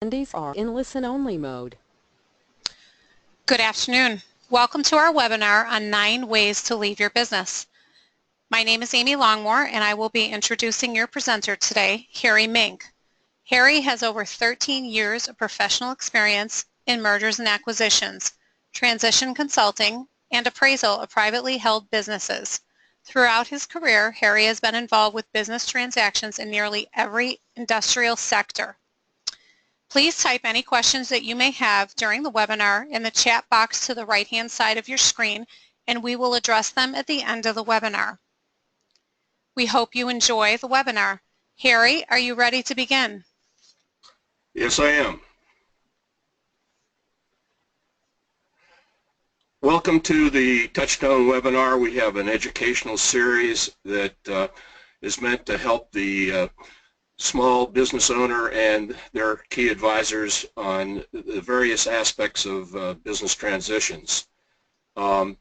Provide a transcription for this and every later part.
Attendees are in listen-only mode. Good afternoon. Welcome to our webinar on 9 ways to leave your business. My name is Amy Longmore and I will be introducing your presenter today, Harry Mink. Harry has over 13 years of professional experience in mergers and acquisitions, transition consulting, and appraisal of privately held businesses. Throughout his career, Harry has been involved with business transactions in nearly every industrial sector. Please type any questions that you may have during the webinar in the chat box to the right-hand side of your screen, and we will address them at the end of the webinar. We hope you enjoy the webinar. Harry, are you ready to begin? Yes, I am. Welcome to the Touchstone webinar. We have an educational series that is meant to help the small business owner and their key advisors on the various aspects of business transitions. I'm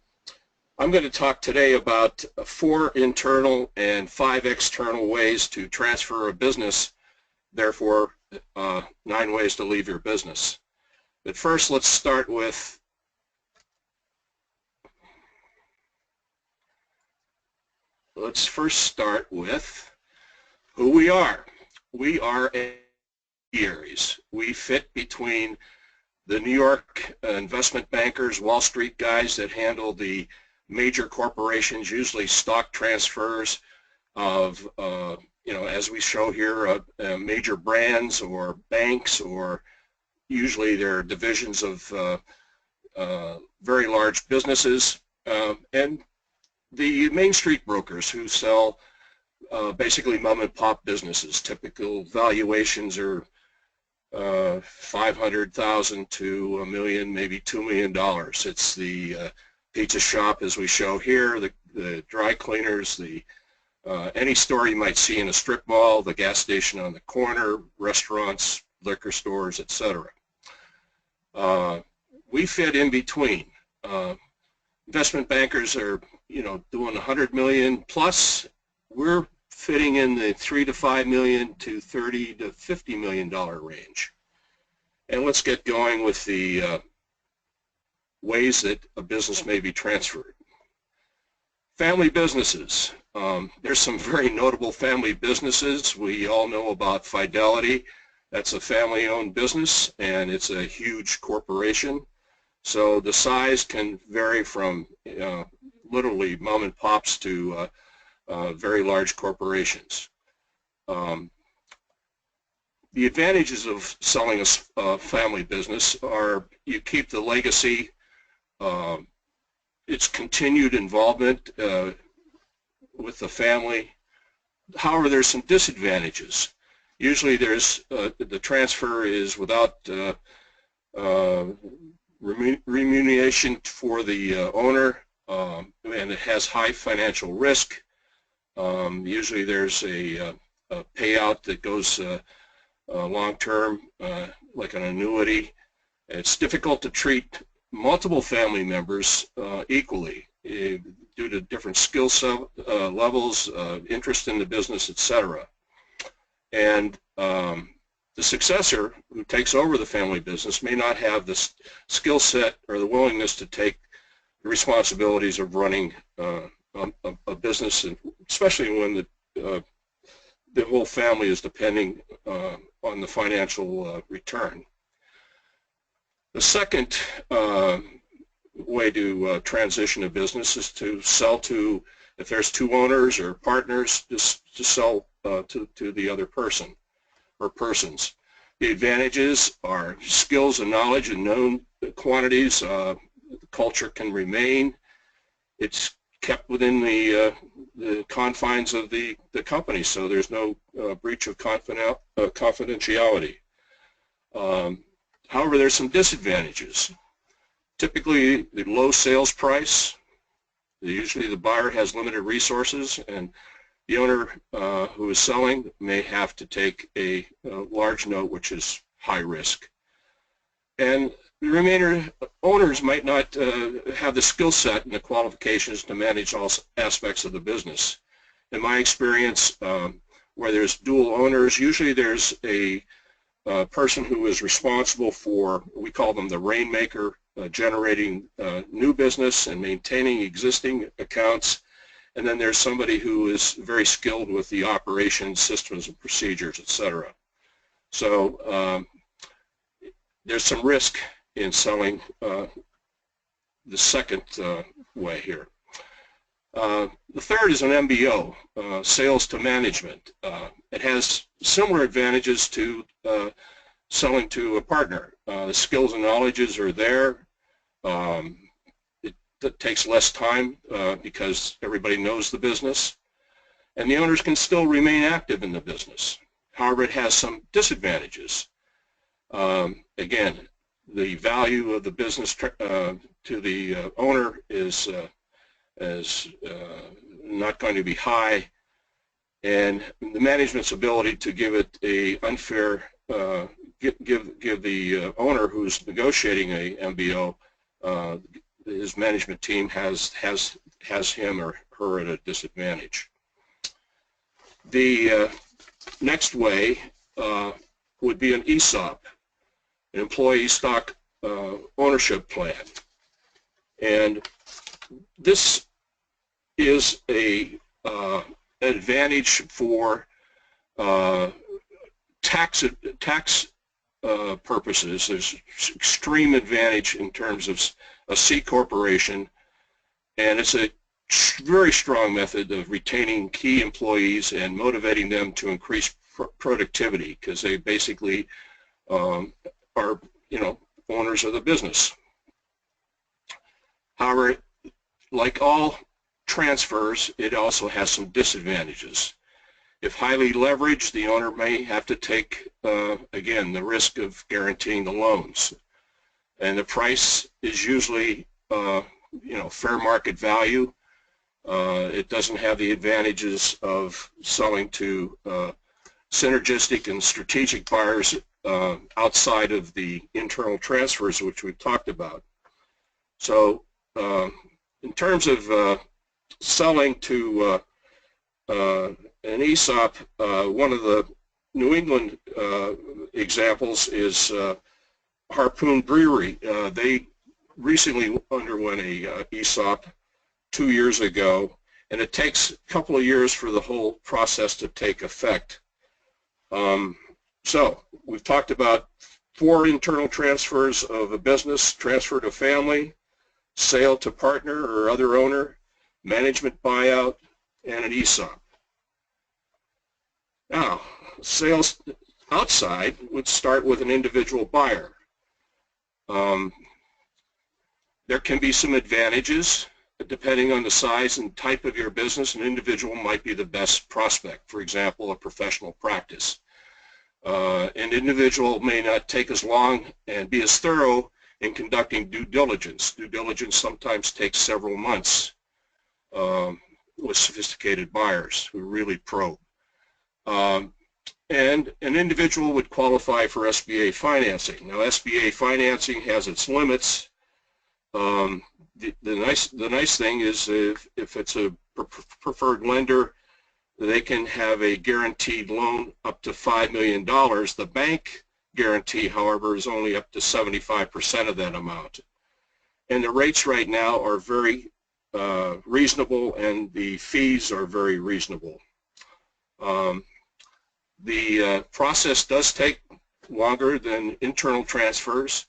going to talk today about 4 internal and 5 external ways to transfer a business, therefore 9 ways to leave your business. But first, let's first start with who we are. We are intermediaries. We fit between the New York investment bankers, Wall Street guys that handle the major corporations, usually stock transfers of, as we show here, major brands or banks, or usually they're divisions of very large businesses, and the Main Street brokers who sell basically mom-and-pop businesses. Typical valuations are $500,000 to $1 million, maybe $2 million. It's the pizza shop, as we show here, the dry cleaners, any store you might see in a strip mall, the gas station on the corner, restaurants, liquor stores, etc. We fit in between. Investment bankers are, doing 100 million plus. We're fitting in the $3 to $5 million to $30 to $50 million range. And let's get going with the ways that a business may be transferred. Family businesses. There's some very notable family businesses. We all know about Fidelity. That's a family-owned business, and it's a huge corporation. So the size can vary from literally mom and pops to very large corporations. The advantages of selling a family business are you keep the legacy, its continued involvement with the family. However, there's some disadvantages. Usually there's the transfer is without remuneration for the owner, and it has high financial risk. Usually there's a payout that goes long-term, like an annuity. It's difficult to treat multiple family members equally due to different skill levels, interest in the business, etc. And the successor who takes over the family business may not have the skill set or the willingness to take the responsibilities of running a business, and especially when the whole family is depending on the financial return. The second way to transition a business is to sell to, if there's 2 owners or partners, just to sell to the other person or persons. The advantages are skills and knowledge in known quantities. The culture can remain. It's kept within the confines of the company, so there's no breach of confidentiality. However, there's some disadvantages. Typically, the low sales price. Usually the buyer has limited resources, and the owner who is selling may have to take a large note, which is high risk. And the remainder owners might not have the skill set and the qualifications to manage all aspects of the business. In my experience, where there's dual owners, usually there's a person who is responsible for, we call them the rainmaker, generating new business and maintaining existing accounts. And then there's somebody who is very skilled with the operations, systems, and procedures, etc. So there's some risk in selling the second way here. The third is an MBO, sales to management. It has similar advantages to selling to a partner. The skills and knowledges are there. It takes less time because everybody knows the business, and the owners can still remain active in the business. However, it has some disadvantages. Again, the value of the business to the owner is not going to be high, and the management's ability to give it a unfair, give the owner who's negotiating a MBO, his management team has him or her at a disadvantage. The next way would be an ESOP, an employee stock ownership plan, and this is a advantage for tax purposes. There's extreme advantage in terms of a C corporation, and it's a very strong method of retaining key employees and motivating them to increase productivity, because they basically are, owners of the business. However, like all transfers, it also has some disadvantages. If highly leveraged, the owner may have to take, again, the risk of guaranteeing the loans. And the price is usually, fair market value. It doesn't have the advantages of selling to synergistic and strategic buyers outside of the internal transfers, which we've talked about. So in terms of selling to an ESOP, one of the New England examples is Harpoon Brewery. They recently underwent a ESOP 2 years ago, and it takes a couple of years for the whole process to take effect. So we've talked about 4 internal transfers of a business: transfer to family, sale to partner or other owner, management buyout, and an ESOP. Now, sales outside would start with an individual buyer. There can be some advantages. Depending on the size and type of your business, an individual might be the best prospect. For example, a professional practice. An individual may not take as long and be as thorough in conducting due diligence. Due diligence sometimes takes several months with sophisticated buyers who really probe. And an individual would qualify for SBA financing. Now, SBA financing has its limits. The nice thing is if it's a preferred lender, they can have a guaranteed loan up to $5 million. The bank guarantee, however, is only up to 75% of that amount. And the rates right now are very reasonable, and the fees are very reasonable. The process does take longer than internal transfers,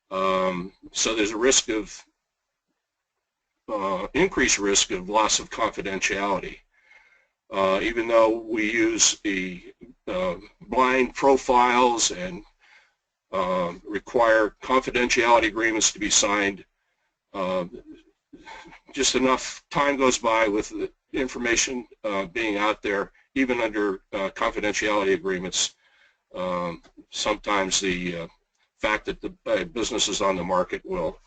so there's a risk of increased risk of loss of confidentiality. Even though we use the blind profiles and require confidentiality agreements to be signed, just enough time goes by with the information being out there, even under confidentiality agreements. Sometimes the fact that the business is on the market will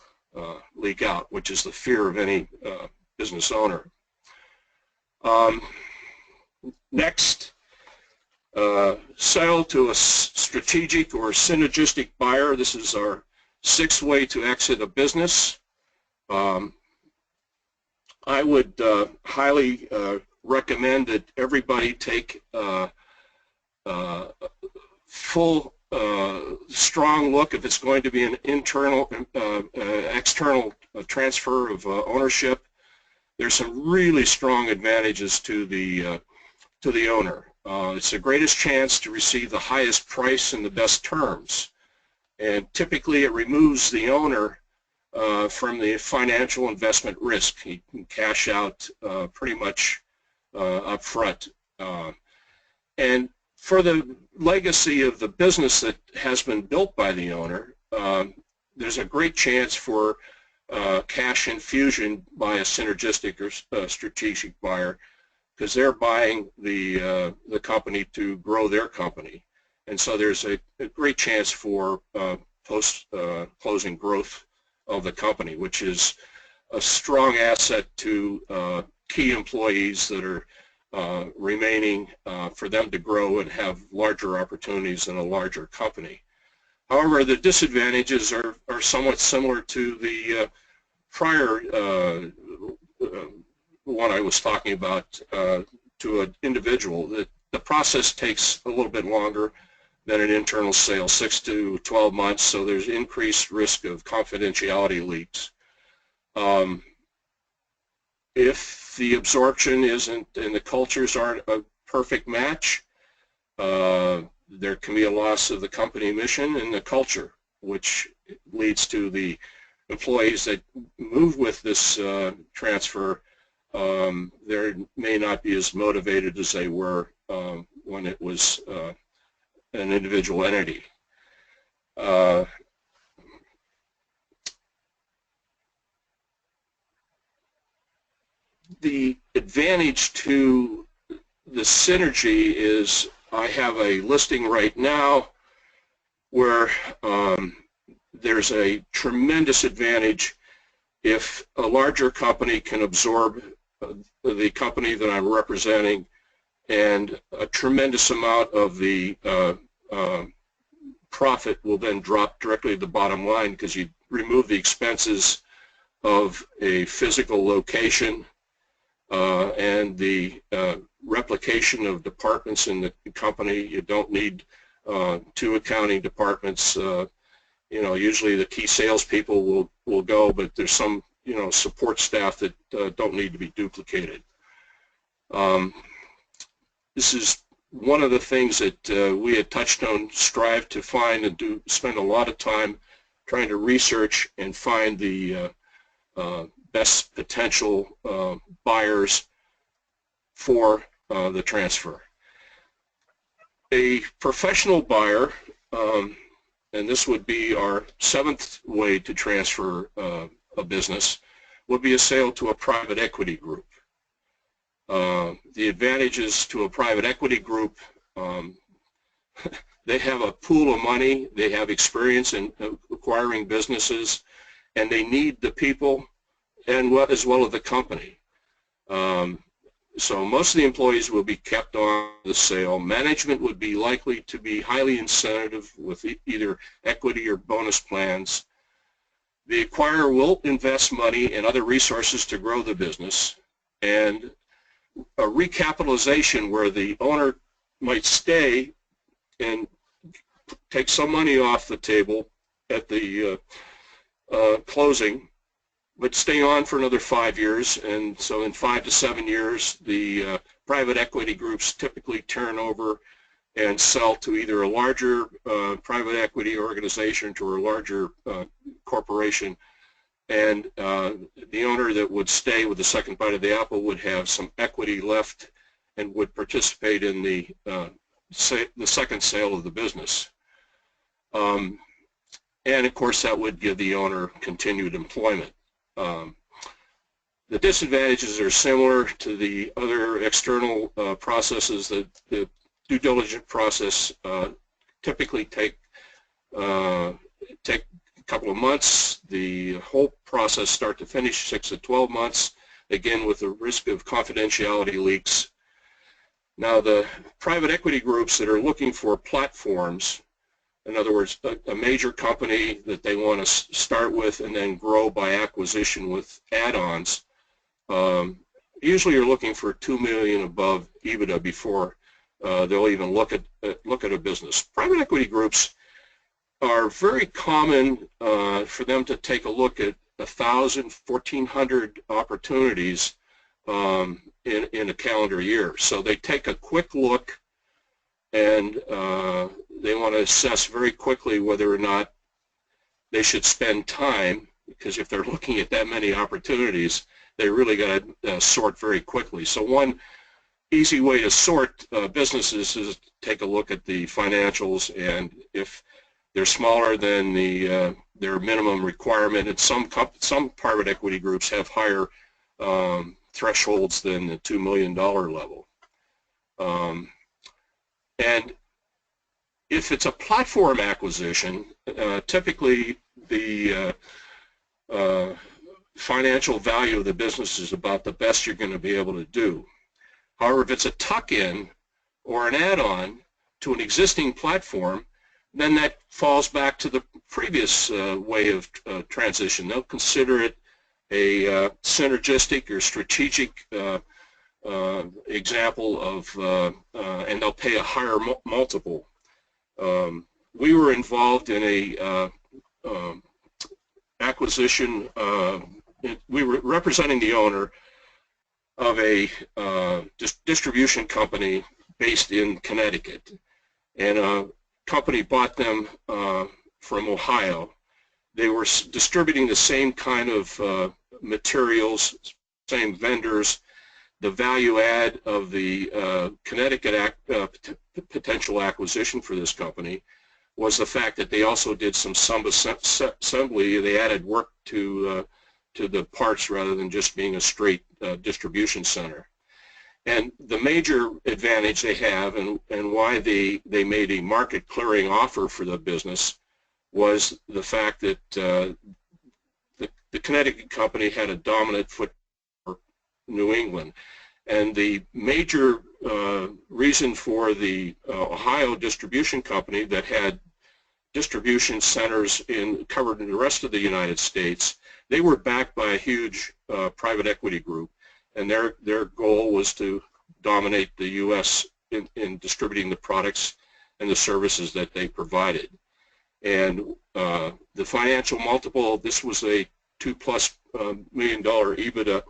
leak out, which is the fear of any business owner. Next, sell to a strategic or synergistic buyer. This is our 6th way to exit a business. I would highly recommend that everybody take full strong look if it's going to be an internal, external transfer of ownership. There's some really strong advantages to the owner. It's the greatest chance to receive the highest price and the best terms, and typically it removes the owner from the financial investment risk. He can cash out pretty much up front. And for the legacy of the business that has been built by the owner, there's a great chance for cash infusion by a synergistic or strategic buyer, because they're buying the company to grow their company. And so there's a great chance for post-closing growth of the company, which is a strong asset to key employees that are remaining for them to grow and have larger opportunities in a larger company. However, the disadvantages are somewhat similar to the prior one I was talking about to an individual. The process takes a little bit longer than an internal sale, 6 to 12 months, so there's increased risk of confidentiality leaks. If the absorption isn't and the cultures aren't a perfect match, there can be a loss of the company mission and the culture, which leads to the employees that move with this transfer. They may not be as motivated as they were when it was an individual entity. The advantage to the synergy is I have a listing right now where there's a tremendous advantage if a larger company can absorb the company that I'm representing, and a tremendous amount of the profit will then drop directly to the bottom line, because you remove the expenses of a physical location and the replication of departments in the company. You don't need 2 accounting departments. Usually the key salespeople will go, but there's some support staff that don't need to be duplicated. This is one of the things that we at Touchstone strive to find and spend a lot of time trying to research and find the best potential buyers for the transfer. A professional buyer, and this would be our 7th way to transfer a business, would be a sale to a private equity group. The advantages to a private equity group, they have a pool of money, they have experience in acquiring businesses, and they need the people and as well as the company. So most of the employees will be kept on the sale. Management would be likely to be highly incentive with either equity or bonus plans. The acquirer will invest money and other resources to grow the business, and a recapitalization where the owner might stay and take some money off the table at the closing, but stay on for another 5 years. And so in 5 to 7 years, the private equity groups typically turn over and sell to either a larger private equity organization to a larger corporation, and the owner that would stay with the second bite of the apple would have some equity left and would participate in the second sale of the business. And of course that would give the owner continued employment. The disadvantages are similar to the other external processes. That the due diligence process typically take a couple of months. The whole process, start to finish, 6 to 12 months, again with the risk of confidentiality leaks. Now the private equity groups that are looking for platforms, in other words, a major company that they want to start with and then grow by acquisition with add-ons, usually you're looking for $2 million above EBITDA before they'll even look at a business. Private equity groups are very common for them to take a look at 1,000, 1,400 opportunities in a calendar year. So they take a quick look, and they want to assess very quickly whether or not they should spend time, because if they're looking at that many opportunities, they really got to sort very quickly. So one easy way to sort businesses is to take a look at the financials, and if they're smaller than their minimum requirement, and some private equity groups have higher thresholds than the $2 million level. And if it's a platform acquisition, typically the financial value of the business is about the best you're going to be able to do. However, if it's a tuck-in or an add-on to an existing platform, then that falls back to the previous way of transition. They'll consider it a synergistic or strategic example of, and they'll pay a higher multiple. We were involved in a acquisition. We were representing the owner of a distribution company based in Connecticut, and a company bought them from Ohio. They were distributing the same kind of materials, same vendors. The value add of the Connecticut potential acquisition for this company was the fact that they also did some assembly. They added work to the parts rather than just being a straight distribution center. And the major advantage they have, and why they made a market clearing offer for the business, was the fact that the Connecticut company had a dominant foot in New England. And the major reason for the Ohio distribution company that had distribution centers covered in the rest of the United States, they were backed by a huge private equity group, and their goal was to dominate the U.S. in distributing the products and the services that they provided. And the financial multiple, this was a $2+ million EBITDA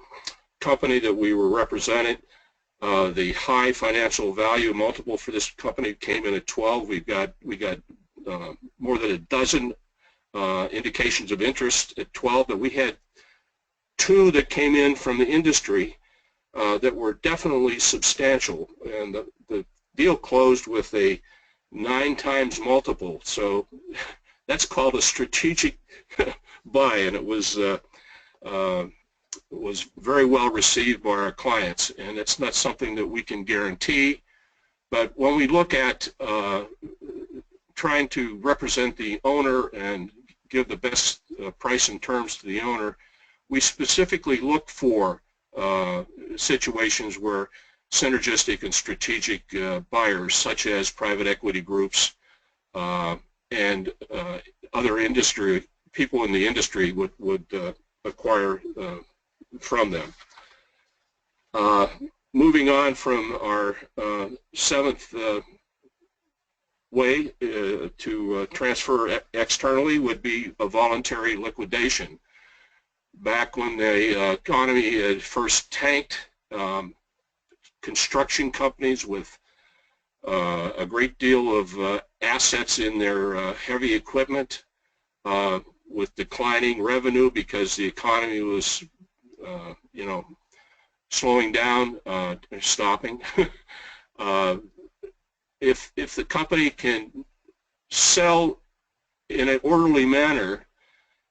company that we were representing. The high financial value multiple for this company came in at 12. We got more than a dozen indications of interest at 12, but we had 2 that came in from the industry that were definitely substantial, and the deal closed with a 9x multiple. So that's called a strategic buy, and it was very well received by our clients, and it's not something that we can guarantee. But when we look at trying to represent the owner and give the best price and terms to the owner, we specifically look for situations where synergistic and strategic buyers, such as private equity groups and other industry people in the industry, would acquire from them. Moving on from our 7th way to transfer externally would be a voluntary liquidation. Back when the economy had first tanked, construction companies with a great deal of assets in their heavy equipment, with declining revenue because the economy was slowing down, stopping. If the company can sell in an orderly manner,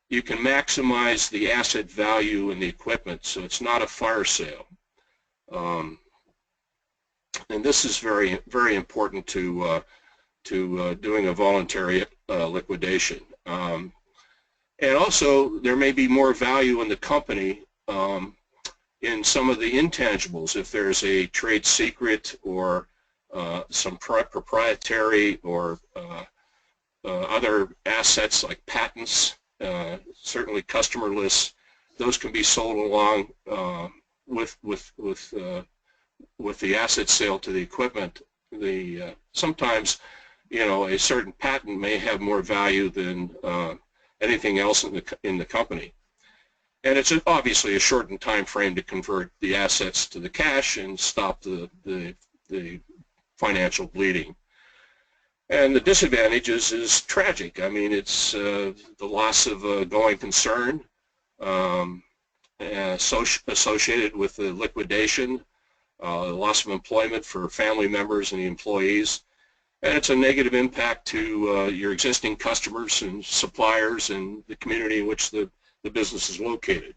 you can maximize the asset value in the equipment, so it's not a fire sale. And this is very, very important to doing a voluntary liquidation. And also, there may be more value in the company in some of the intangibles. If there's a trade secret or some proprietary or other assets like patents, certainly customer lists, those can be sold along with the asset sale to the equipment. Sometimes a certain patent may have more value than anything else in the company. And it's obviously a shortened time frame to convert the assets to the cash and stop the financial bleeding. And the disadvantages is tragic. I mean, it's the loss of a going concern associated with the liquidation, loss of employment for family members and the employees, and it's a negative impact to your existing customers and suppliers and the community in which the business is located.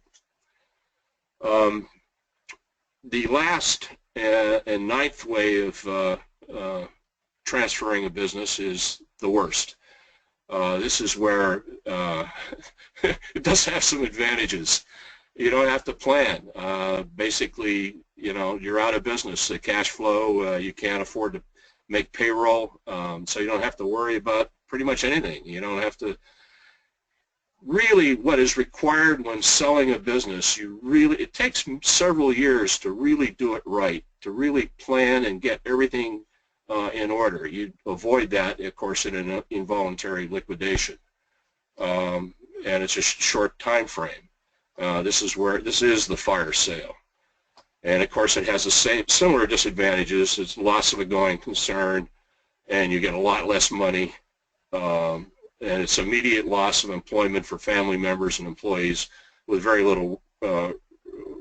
The last and ninth way of transferring a business is the worst. This is where it does have some advantages. You don't have to plan. Basically, you're out of business. The cash flow, you can't afford to make payroll, so you don't have to worry about pretty much anything. You don't have to. Really, what is required when selling a business, it takes several years to really do it right, to really plan and get everything in order. You avoid that, of course, in an involuntary liquidation, and it's a short time frame. This is the fire sale, and of course it has the similar disadvantages. It's loss of a going concern, and you get a lot less money, and it's immediate loss of employment for family members and employees with very little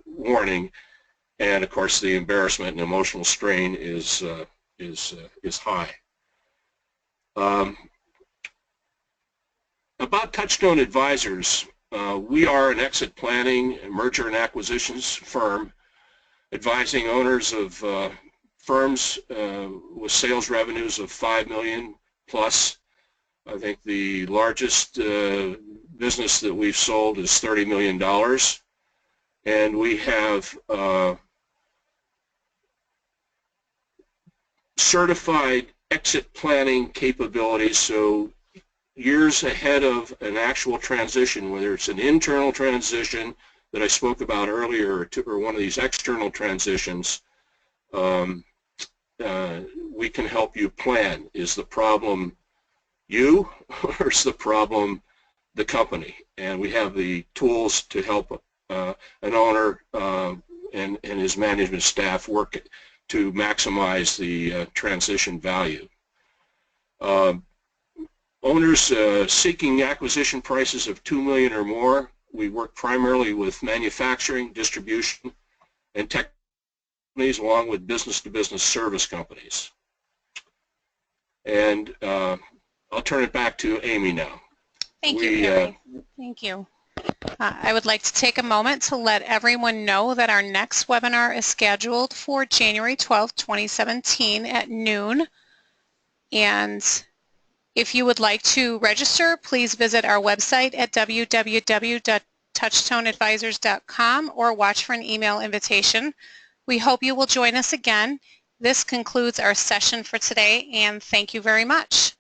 warning, and of course the embarrassment and emotional strain is high. About Touchstone Advisors, we are an exit planning, merger and acquisitions firm advising owners of firms with sales revenues of $5 million plus. I think the largest business that we've sold is $30 million, and we have certified exit planning capabilities, so years ahead of an actual transition, whether it's an internal transition that I spoke about earlier or one of these external transitions, we can help you plan. Is the problem you, or is the problem the company? And we have the tools to help an owner and his management staff work to maximize the transition value. Owners seeking acquisition prices of $2 million or more, we work primarily with manufacturing, distribution, and tech companies, along with business-to-business service companies. And I'll turn it back to Amy now. Thank you, Harry. Thank you. I would like to take a moment to let everyone know that our next webinar is scheduled for January 12, 2017 at noon. And if you would like to register, please visit our website at www.touchstoneadvisors.com or watch for an email invitation. We hope you will join us again. This concludes our session for today, and thank you very much.